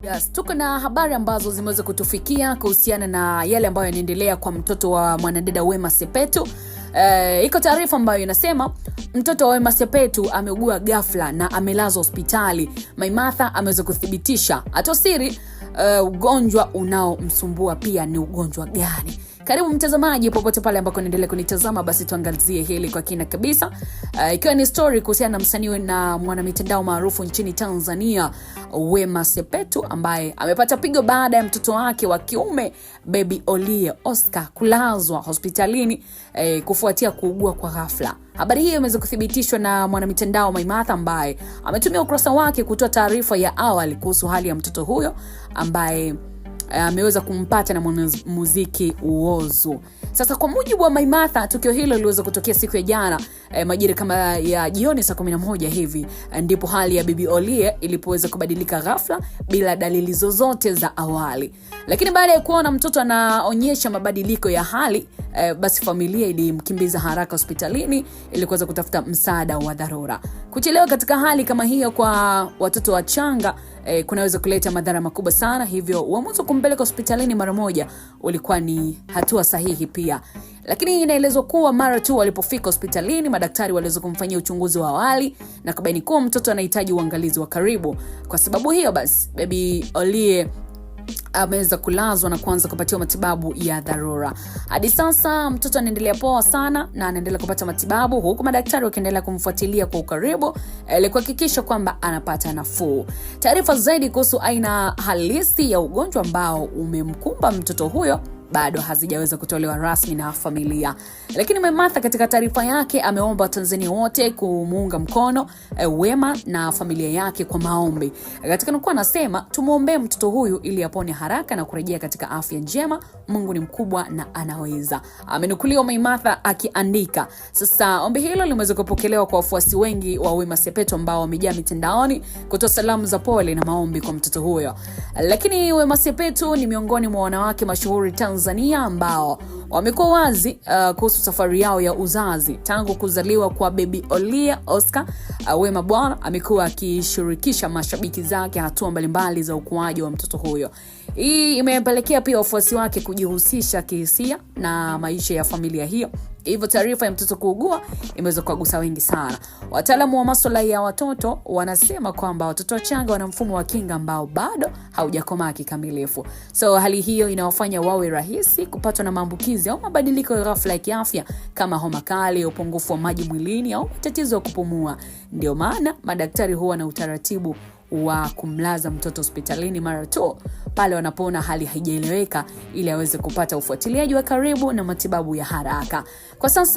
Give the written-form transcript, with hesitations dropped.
Yes, tuko na habari ambazo zimeweza kutufikia kuhusiana na yale ambayo yanaendelea kwa mtoto wa mwanadada Wema Sepetu. Iko taarifa ambayo inasema mtoto wa Wema Sepetu ameugua ghafla na amelazwa hospitali. Maimartha ameweza kuthibitisha atosiri ugonjwa unaomsumbua pia ni ugonjwa gani. Karibu mtazamaji popote pale ambako unaendelea kunitazama, basi tuangazie hili kwa kina kabisa. Ikiwa ni story kuhusiana na msanii na mwanamitandao maarufu nchini Tanzania Wema Sepetu, ambaye amepata pigo baada ya mtoto wake wa kiume Baby Olie Oscar kulazwa hospitalini kufuatia kuugua kwa ghafla. Habari hiyo imeweza kuthibitishwa na mwanamitandao Maimartha, ambaye ametumia ukurasa wake kutoa taarifa ya awali kuhusu hali ya mtoto huyo ambaye ameweza kumpata na mwanamuziki Whozu. Sasa kwa mujibu wa Maimartha, tukio hilo liliweza kutokea siku ya jana majira kama ya jioni saa 11 hivi, ndipo hali ya Baby Olie ilipoweza kubadilika ghafla bila dalili zozote za awali. Lakini baada ya kuona mtoto anaonyesha mabadiliko ya hali, basi familia ilimkimbiza haraka hospitalini ili kuweza kutafuta msaada wa dharura. Kuchelewa katika hali kama hiyo kwa watoto wachanga kunaweza kuleta madhara makubwa sana, hivyo uamuzi kumpeleka hospitalini mara moja ulikuwa ni hatua sahihi pia. Lakini inaelezwa kuwa mara tu walipofika hospitalini, madaktari waliweza kumfanyia uchunguzi wa awali na kubaini kuwa mtoto anahitaji uangalizi wa karibu. Kwa sababu hiyo basi Baby Olie ameweza kulazwa na kuanza kupatiwa matibabu ya dharura. Hadi sasa mtoto anaendelea poa sana na anaendelea kupata matibabu, huku madaktari wakiendelea kumfuatilia kwa ukaribu ili kuhakikisha kwamba anapata nafuu. Taarifa zaidi kuhusu aina halisi ya ugonjwa ambao umemkumba mtoto huyo bado hazijaweza kutolewa rasmi na familia. Lakini Maimartha katika taarifa yake ameomba Tanzania wote kumuunga mkono Wema na familia yake kwa maombi. Katika nukuu anasema, tumuombee mtoto huyu ili apone haraka na kurejea katika afya njema. Mungu ni mkubwa na anaweza. Amenukuliwa Maimartha akiandika. Sasa ombi hilo limeweza kupokelewa kwa wafuasi wengi wa Wema Sepetu ambao wamejaa mitandaoni kutoa salamu za pole na maombi kwa mtoto huyo. Lakini Wema Sepetu ni miongoni mwa wanawake mashuhuri Tanzania ambao wamekuwa wazi kuhusu safari yao ya uzazi. Tangu kuzaliwa kwa Baby Olie Oscar, Wema bwana amekuwa akishirikisha mashabiki zake hatua mbalimbali za ukuaji wa mtoto huyo. Hii imepelekea pia wafuasi wake kujihusisha kihisia na maisha ya familia hiyo. Hivyo taarifa ya mtoto kuugua imeweza kuwagusa wengi sana. Wataalamu wa masuala ya watoto wanasema kwamba watoto wachanga wana mfumo wa kinga ambao bado haujakomaa kikamilifu. So hali hiyo inawafanya wawe rahisi kupatwa na maambukizi au mabadiliko ya ghafla ya kiafya kama homa kali, upungufu wa maji mwilini au tatizo la kupumua. Ndio maana madaktari huwa na utaratibu wa kumlaza mtoto hospitalini mara tu pale wanapoona hali haijaeleweka, ili aweze kupata ufuatiliaji wa karibu na matibabu ya haraka. Kwa sasa